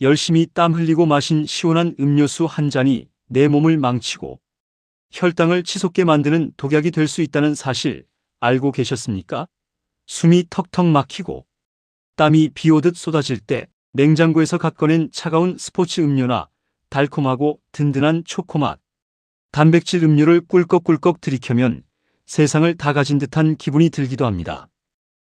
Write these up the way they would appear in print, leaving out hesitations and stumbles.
열심히 땀 흘리고 마신 시원한 음료수 한 잔이 내 몸을 망치고 혈당을 치솟게 만드는 독약이 될 수 있다는 사실 알고 계셨습니까? 숨이 턱턱 막히고 땀이 비 오듯 쏟아질 때 냉장고에서 갓 꺼낸 차가운 스포츠 음료나 달콤하고 든든한 초코맛, 단백질 음료를 꿀꺽꿀꺽 들이켜면 세상을 다 가진 듯한 기분이 들기도 합니다.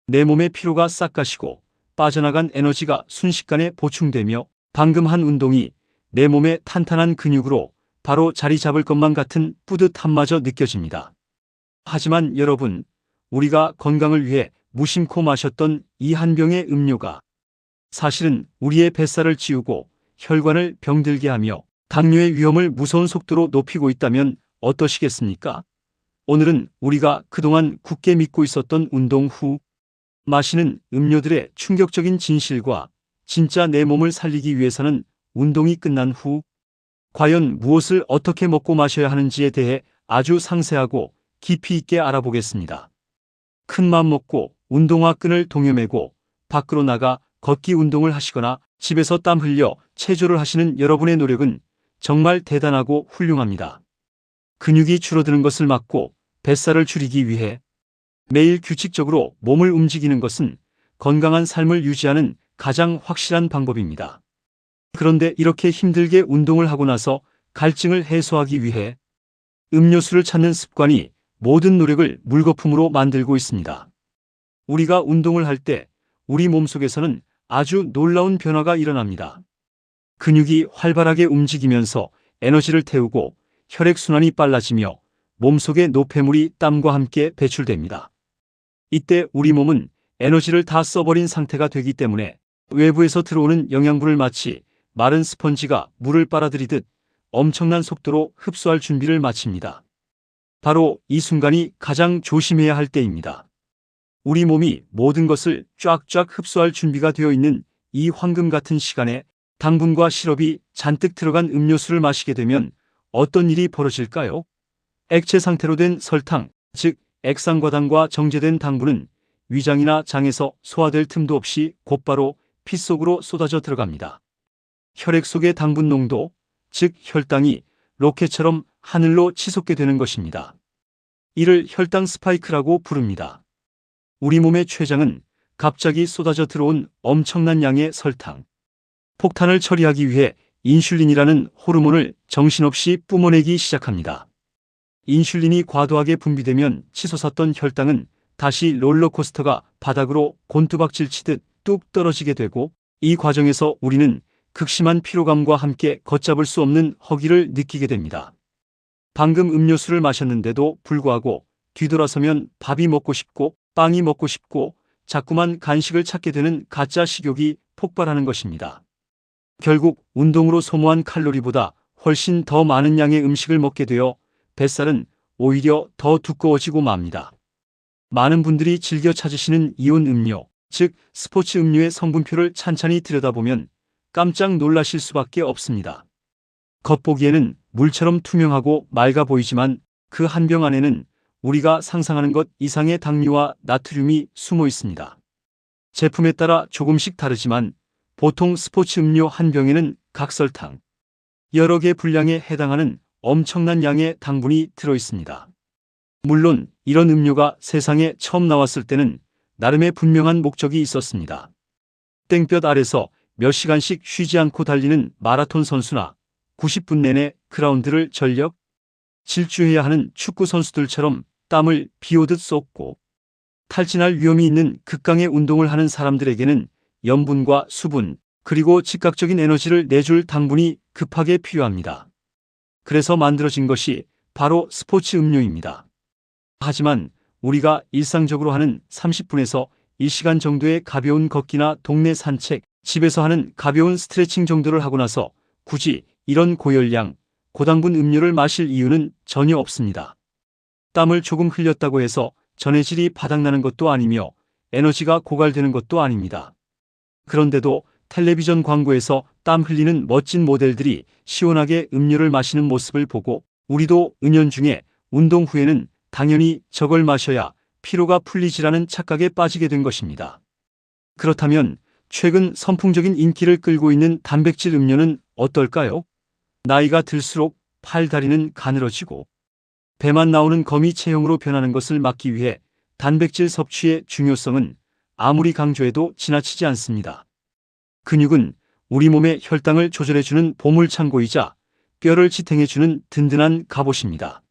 내 몸의 피로가 싹 가시고 빠져나간 에너지가 순식간에 보충되며 방금 한 운동이 내 몸의 탄탄한 근육으로 바로 자리 잡을 것만 같은 뿌듯함마저 느껴집니다. 하지만 여러분, 우리가 건강을 위해 무심코 마셨던 이 한 병의 음료가 사실은 우리의 뱃살을 찌우고 혈관을 병들게 하며 당뇨의 위험을 무서운 속도로 높이고 있다면 어떠시겠습니까? 오늘은 우리가 그동안 굳게 믿고 있었던 운동 후 마시는 음료들의 충격적인 진실과 진짜 내 몸을 살리기 위해서는 운동이 끝난 후 과연 무엇을 어떻게 먹고 마셔야 하는지에 대해 아주 상세하고 깊이 있게 알아보겠습니다. 큰맘 먹고 운동화 끈을 동여매고 밖으로 나가 걷기 운동을 하시거나 집에서 땀 흘려 체조를 하시는 여러분의 노력은 정말 대단하고 훌륭합니다. 근육이 줄어드는 것을 막고 뱃살을 줄이기 위해 매일 규칙적으로 몸을 움직이는 것은 건강한 삶을 유지하는 가장 확실한 방법입니다. 그런데 이렇게 힘들게 운동을 하고 나서 갈증을 해소하기 위해 음료수를 찾는 습관이 모든 노력을 물거품으로 만들고 있습니다. 우리가 운동을 할 때 우리 몸속에서는 아주 놀라운 변화가 일어납니다. 근육이 활발하게 움직이면서 에너지를 태우고 혈액순환이 빨라지며 몸속의 노폐물이 땀과 함께 배출됩니다. 이때 우리 몸은 에너지를 다 써버린 상태가 되기 때문에 외부에서 들어오는 영양분을 마치 마른 스펀지가 물을 빨아들이듯 엄청난 속도로 흡수할 준비를 마칩니다. 바로 이 순간이 가장 조심해야 할 때입니다. 우리 몸이 모든 것을 쫙쫙 흡수할 준비가 되어 있는 이 황금 같은 시간에 당분과 시럽이 잔뜩 들어간 음료수를 마시게 되면 어떤 일이 벌어질까요? 액체 상태로 된 설탕, 즉 액상과당과 정제된 당분은 위장이나 장에서 소화될 틈도 없이 곧바로 피 속으로 쏟아져 들어갑니다. 혈액 속의 당분 농도, 즉 혈당이 로켓처럼 하늘로 치솟게 되는 것입니다. 이를 혈당 스파이크라고 부릅니다. 우리 몸의 췌장은 갑자기 쏟아져 들어온 엄청난 양의 설탕, 폭탄을 처리하기 위해 인슐린이라는 호르몬을 정신없이 뿜어내기 시작합니다. 인슐린이 과도하게 분비되면 치솟았던 혈당은 다시 롤러코스터가 바닥으로 곤두박질 치듯 뚝 떨어지게 되고 이 과정에서 우리는 극심한 피로감과 함께 걷잡을 수 없는 허기를 느끼게 됩니다. 방금 음료수를 마셨는데도 불구하고 뒤돌아서면 밥이 먹고 싶고 빵이 먹고 싶고 자꾸만 간식을 찾게 되는 가짜 식욕이 폭발하는 것입니다. 결국 운동으로 소모한 칼로리보다 훨씬 더 많은 양의 음식을 먹게 되어 뱃살은 오히려 더 두꺼워지고 맙니다. 많은 분들이 즐겨 찾으시는 이온 음료, 즉 스포츠 음료의 성분표를 찬찬히 들여다보면 깜짝 놀라실 수밖에 없습니다. 겉보기에는 물처럼 투명하고 맑아 보이지만 그 한 병 안에는 우리가 상상하는 것 이상의 당류와 나트륨이 숨어 있습니다. 제품에 따라 조금씩 다르지만 보통 스포츠 음료 한 병에는 각설탕, 여러 개 분량에 해당하는 엄청난 양의 당분이 들어 있습니다. 물론 이런 음료가 세상에 처음 나왔을 때는 나름의 분명한 목적이 있었습니다. 땡볕 아래서 몇 시간씩 쉬지 않고 달리는 마라톤 선수나 90분 내내 그라운드를 전력 질주해야 하는 축구 선수들처럼 땀을 비오듯 쏟고 탈진할 위험이 있는 극강의 운동을 하는 사람들에게는 염분과 수분, 그리고 즉각적인 에너지를 내줄 당분이 급하게 필요합니다. 그래서 만들어진 것이 바로 스포츠 음료입니다. 하지만 우리가 일상적으로 하는 30분에서 1시간 정도의 가벼운 걷기나 동네 산책, 집에서 하는 가벼운 스트레칭 정도를 하고 나서 굳이 이런 고열량, 고당분 음료를 마실 이유는 전혀 없습니다. 땀을 조금 흘렸다고 해서 전해질이 바닥나는 것도 아니며 에너지가 고갈되는 것도 아닙니다. 그런데도 텔레비전 광고에서 땀 흘리는 멋진 모델들이 시원하게 음료를 마시는 모습을 보고 우리도 은연중에 운동 후에는 당연히 저걸 마셔야 피로가 풀리지라는 착각에 빠지게 된 것입니다. 그렇다면 최근 선풍적인 인기를 끌고 있는 단백질 음료는 어떨까요? 나이가 들수록 팔 다리는 가늘어지고 배만 나오는 거미 체형으로 변하는 것을 막기 위해 단백질 섭취의 중요성은 아무리 강조해도 지나치지 않습니다. 근육은 우리 몸의 혈당을 조절해주는 보물창고이자 뼈를 지탱해주는 든든한 갑옷입니다.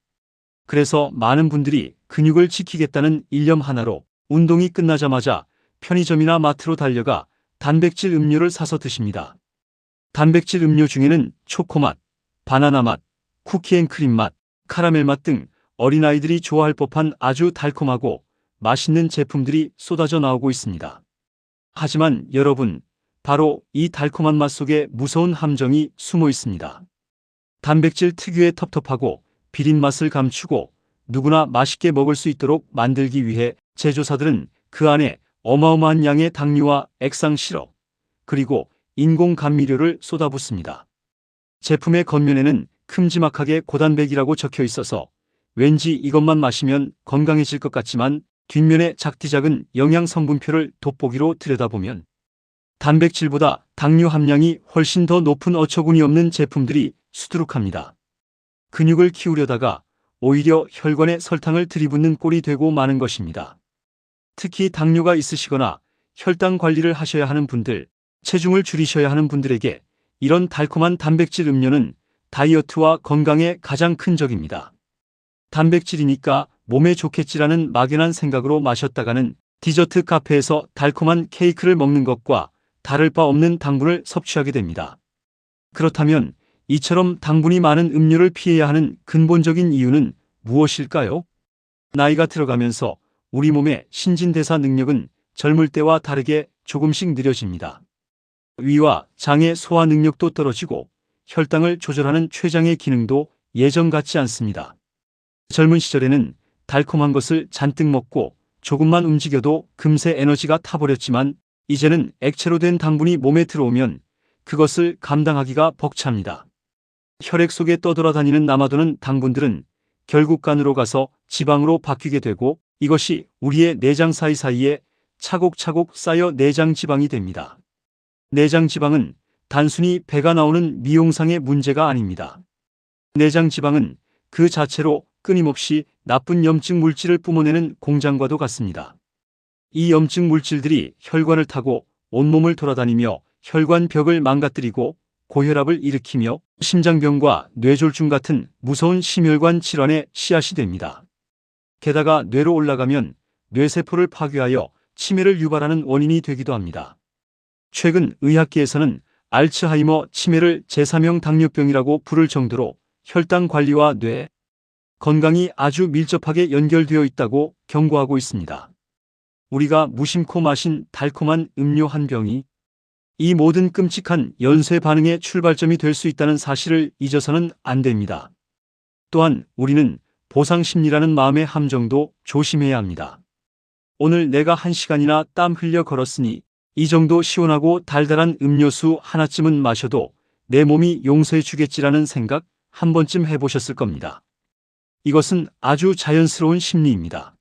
그래서 많은 분들이 근육을 지키겠다는 일념 하나로 운동이 끝나자마자 편의점이나 마트로 달려가 단백질 음료를 사서 드십니다. 단백질 음료 중에는 초코맛, 바나나 맛, 쿠키앤크림 맛, 카라멜 맛 등 어린아이들이 좋아할 법한 아주 달콤하고 맛있는 제품들이 쏟아져 나오고 있습니다. 하지만 여러분, 바로 이 달콤한 맛 속에 무서운 함정이 숨어 있습니다. 단백질 특유의 텁텁하고 비린 맛을 감추고 누구나 맛있게 먹을 수 있도록 만들기 위해 제조사들은 그 안에 어마어마한 양의 당류와 액상 시럽, 그리고 인공 감미료를 쏟아붓습니다. 제품의 겉면에는 큼지막하게 고단백이라고 적혀 있어서 왠지 이것만 마시면 건강해질 것 같지만 뒷면의 작디작은 영양 성분표를 돋보기로 들여다보면 단백질보다 당류 함량이 훨씬 더 높은 어처구니 없는 제품들이 수두룩합니다. 근육을 키우려다가 오히려 혈관에 설탕을 들이붓는 꼴이 되고 마는 것입니다. 특히 당뇨가 있으시거나 혈당 관리를 하셔야 하는 분들, 체중을 줄이셔야 하는 분들에게 이런 달콤한 단백질 음료는 다이어트와 건강에 가장 큰 적입니다. 단백질이니까 몸에 좋겠지라는 막연한 생각으로 마셨다가는 디저트 카페에서 달콤한 케이크를 먹는 것과 다를 바 없는 당분을 섭취하게 됩니다. 그렇다면 이처럼 당분이 많은 음료를 피해야 하는 근본적인 이유는 무엇일까요? 나이가 들어가면서 우리 몸의 신진대사 능력은 젊을 때와 다르게 조금씩 느려집니다. 위와 장의 소화 능력도 떨어지고 혈당을 조절하는 췌장의 기능도 예전 같지 않습니다. 젊은 시절에는 달콤한 것을 잔뜩 먹고 조금만 움직여도 금세 에너지가 타버렸지만 이제는 액체로 된 당분이 몸에 들어오면 그것을 감당하기가 벅찹니다. 혈액 속에 떠돌아다니는 남아도는 당분들은 결국 간으로 가서 지방으로 바뀌게 되고 이것이 우리의 내장 사이사이에 차곡차곡 쌓여 내장 지방이 됩니다. 내장 지방은 단순히 배가 나오는 미용상의 문제가 아닙니다. 내장 지방은 그 자체로 끊임없이 나쁜 염증 물질을 뿜어내는 공장과도 같습니다. 이 염증 물질들이 혈관을 타고 온몸을 돌아다니며 혈관벽을 망가뜨리고 고혈압을 일으키며 심장병과 뇌졸중 같은 무서운 심혈관 질환의 씨앗이 됩니다. 게다가 뇌로 올라가면 뇌세포를 파괴하여 치매를 유발하는 원인이 되기도 합니다. 최근 의학계에서는 알츠하이머 치매를 제3형 당뇨병이라고 부를 정도로 혈당 관리와 뇌 건강이 아주 밀접하게 연결되어 있다고 경고하고 있습니다. 우리가 무심코 마신 달콤한 음료 한 병이 이 모든 끔찍한 연쇄 반응의 출발점이 될 수 있다는 사실을 잊어서는 안 됩니다. 또한 우리는 보상심리라는 마음의 함정도 조심해야 합니다. 오늘 내가 1시간이나 땀 흘려 걸었으니 이 정도 시원하고 달달한 음료수 하나쯤은 마셔도 내 몸이 용서해 주겠지라는 생각 한 번쯤 해보셨을 겁니다. 이것은 아주 자연스러운 심리입니다.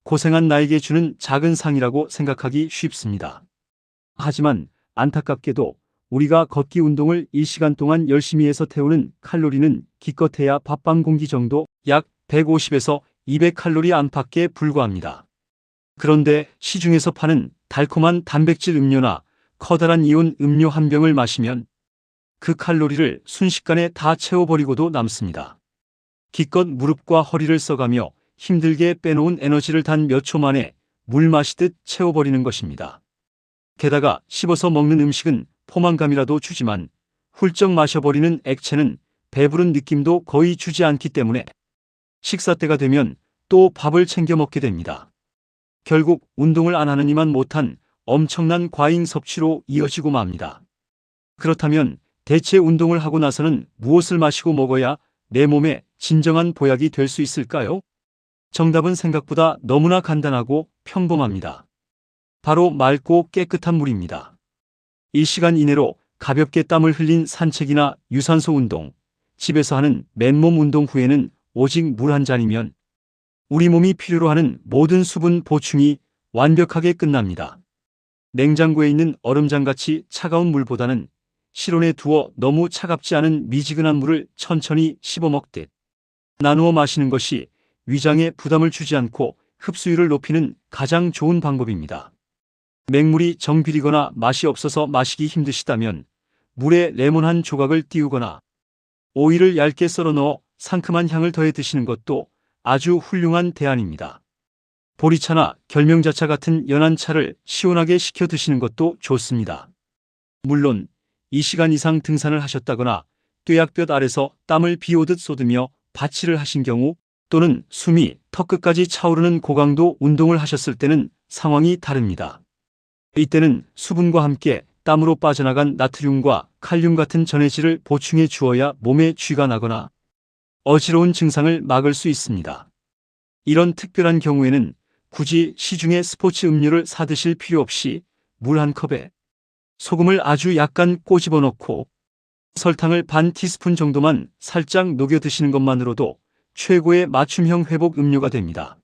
고생한 나에게 주는 작은 상이라고 생각하기 쉽습니다. 하지만 안타깝게도 우리가 걷기 운동을 1시간 동안 열심히 해서 태우는 칼로리는 기껏해야 밥 한 공기 정도 약 150에서 200칼로리 안팎에 불과합니다. 그런데 시중에서 파는 달콤한 단백질 음료나 커다란 이온 음료 한 병을 마시면 그 칼로리를 순식간에 다 채워버리고도 남습니다. 기껏 무릎과 허리를 써가며 힘들게 빼놓은 에너지를 단 몇 초 만에 물 마시듯 채워버리는 것입니다. 게다가 씹어서 먹는 음식은 포만감이라도 주지만 훌쩍 마셔버리는 액체는 배부른 느낌도 거의 주지 않기 때문에 식사 때가 되면 또 밥을 챙겨 먹게 됩니다. 결국 운동을 안 하느니만 못한 엄청난 과잉 섭취로 이어지고 맙니다. 그렇다면 대체 운동을 하고 나서는 무엇을 마시고 먹어야 내 몸에 진정한 보약이 될 수 있을까요? 정답은 생각보다 너무나 간단하고 평범합니다. 바로 맑고 깨끗한 물입니다. 1시간 이내로 가볍게 땀을 흘린 산책이나 유산소 운동, 집에서 하는 맨몸 운동 후에는 오직 물 한 잔이면 우리 몸이 필요로 하는 모든 수분 보충이 완벽하게 끝납니다. 냉장고에 있는 얼음장같이 차가운 물보다는 실온에 두어 너무 차갑지 않은 미지근한 물을 천천히 씹어 먹듯 나누어 마시는 것이 위장에 부담을 주지 않고 흡수율을 높이는 가장 좋은 방법입니다. 맹물이 정비리거나 맛이 없어서 마시기 힘드시다면 물에 레몬 한 조각을 띄우거나 오이를 얇게 썰어 넣어 상큼한 향을 더해 드시는 것도 아주 훌륭한 대안입니다. 보리차나 결명자차 같은 연한 차를 시원하게 식혀 드시는 것도 좋습니다. 물론 2시간 이상 등산을 하셨다거나 뙤약볕 아래서 땀을 비오듯 쏟으며 바치를 하신 경우 또는 숨이 턱끝까지 차오르는 고강도 운동을 하셨을 때는 상황이 다릅니다. 이때는 수분과 함께 땀으로 빠져나간 나트륨과 칼륨 같은 전해질을 보충해 주어야 몸에 쥐가 나거나 어지러운 증상을 막을 수 있습니다. 이런 특별한 경우에는 굳이 시중에 스포츠 음료를 사 드실 필요 없이 물 한 컵에 소금을 아주 약간 꼬집어 넣고 설탕을 반 티스푼 정도만 살짝 녹여 드시는 것만으로도 최고의 맞춤형 회복 음료가 됩니다.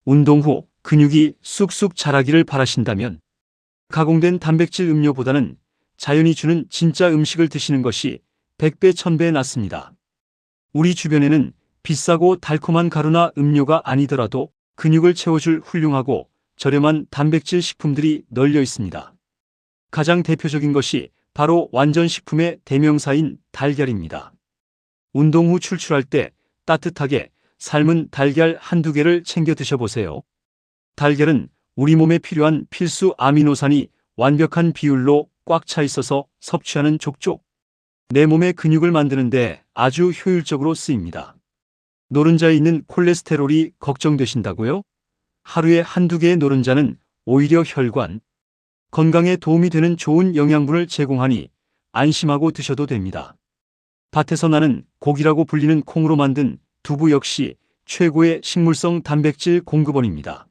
운동 후 근육이 쑥쑥 자라기를 바라신다면 가공된 단백질 음료보다는 자연이 주는 진짜 음식을 드시는 것이 100배 1000배 낫습니다. 우리 주변에는 비싸고 달콤한 가루나 음료가 아니더라도 근육을 채워줄 훌륭하고 저렴한 단백질 식품들이 널려 있습니다. 가장 대표적인 것이 바로 완전식품의 대명사인 달걀입니다. 운동 후 출출할 때 따뜻하게 삶은 달걀 한두 개를 챙겨 드셔보세요. 달걀은 우리 몸에 필요한 필수 아미노산이 완벽한 비율로 꽉 차 있어서 섭취하는 족족 내 몸의 근육을 만드는데 아주 효율적으로 쓰입니다. 노른자에 있는 콜레스테롤이 걱정되신다고요? 하루에 한두 개의 노른자는 오히려 혈관 건강에 도움이 되는 좋은 영양분을 제공하니 안심하고 드셔도 됩니다. 밭에서 나는 고기라고 불리는 콩으로 만든 두부 역시 최고의 식물성 단백질 공급원입니다.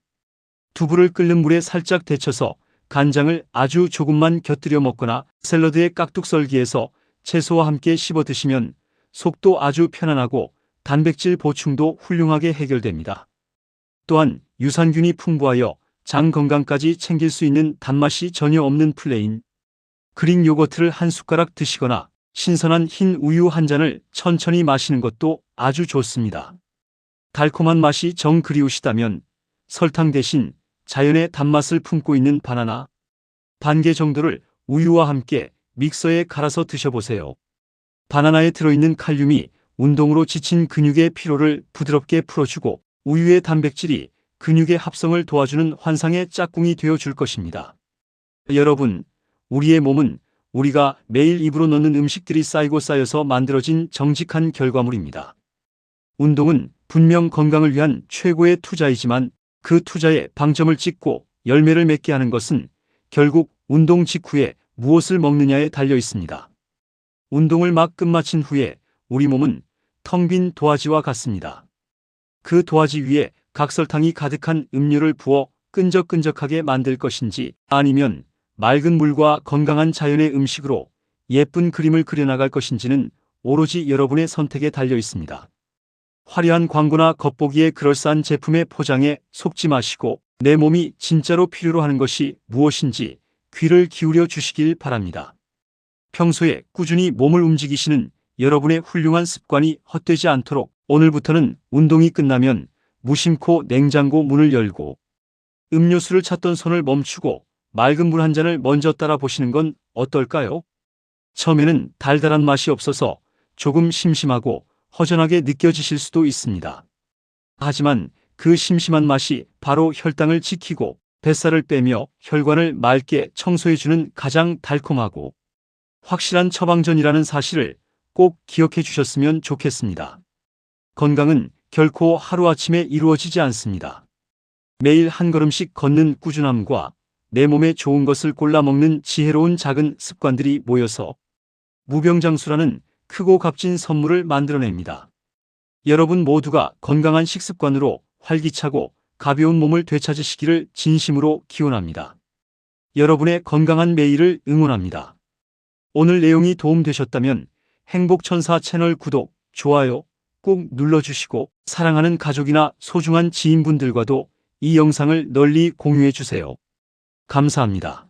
두부를 끓는 물에 살짝 데쳐서 간장을 아주 조금만 곁들여 먹거나 샐러드에 깍둑 썰기해서 채소와 함께 씹어 드시면 속도 아주 편안하고 단백질 보충도 훌륭하게 해결됩니다. 또한 유산균이 풍부하여 장 건강까지 챙길 수 있는 단맛이 전혀 없는 플레인 그릭 요거트를 한 숟가락 드시거나 신선한 흰 우유 한 잔을 천천히 마시는 것도 아주 좋습니다. 달콤한 맛이 정 그리우시다면 설탕 대신 자연의 단맛을 품고 있는 바나나 반 개 정도를 우유와 함께 믹서에 갈아서 드셔보세요. 바나나에 들어있는 칼륨이 운동으로 지친 근육의 피로를 부드럽게 풀어주고 우유의 단백질이 근육의 합성을 도와주는 환상의 짝꿍이 되어줄 것입니다. 여러분, 우리의 몸은 우리가 매일 입으로 넣는 음식들이 쌓이고 쌓여서 만들어진 정직한 결과물입니다. 운동은 분명 건강을 위한 최고의 투자이지만 그 투자에 방점을 찍고 열매를 맺게 하는 것은 결국 운동 직후에 무엇을 먹느냐에 달려 있습니다. 운동을 막 끝마친 후에 우리 몸은 텅 빈 도화지와 같습니다. 그 도화지 위에 각설탕이 가득한 음료를 부어 끈적끈적하게 만들 것인지 아니면 맑은 물과 건강한 자연의 음식으로 예쁜 그림을 그려나갈 것인지는 오로지 여러분의 선택에 달려 있습니다. 화려한 광고나 겉보기에 그럴싸한 제품의 포장에 속지 마시고 내 몸이 진짜로 필요로 하는 것이 무엇인지 귀를 기울여 주시길 바랍니다. 평소에 꾸준히 몸을 움직이시는 여러분의 훌륭한 습관이 헛되지 않도록 오늘부터는 운동이 끝나면 무심코 냉장고 문을 열고 음료수를 찾던 손을 멈추고 맑은 물 한 잔을 먼저 따라 보시는 건 어떨까요? 처음에는 달달한 맛이 없어서 조금 심심하고 허전하게 느껴지실 수도 있습니다. 하지만 그 심심한 맛이 바로 혈당을 지키고 뱃살을 빼며 혈관을 맑게 청소해주는 가장 달콤하고 확실한 처방전이라는 사실을 꼭 기억해 주셨으면 좋겠습니다. 건강은 결코 하루아침에 이루어지지 않습니다. 매일 한 걸음씩 걷는 꾸준함과 내 몸에 좋은 것을 골라 먹는 지혜로운 작은 습관들이 모여서 무병장수라는 크고 값진 선물을 만들어냅니다. 여러분 모두가 건강한 식습관으로 활기차고 가벼운 몸을 되찾으시기를 진심으로 기원합니다. 여러분의 건강한 매일을 응원합니다. 오늘 내용이 도움되셨다면 행복천사 채널 구독, 좋아요 꼭 눌러주시고 사랑하는 가족이나 소중한 지인분들과도 이 영상을 널리 공유해 주세요. 감사합니다.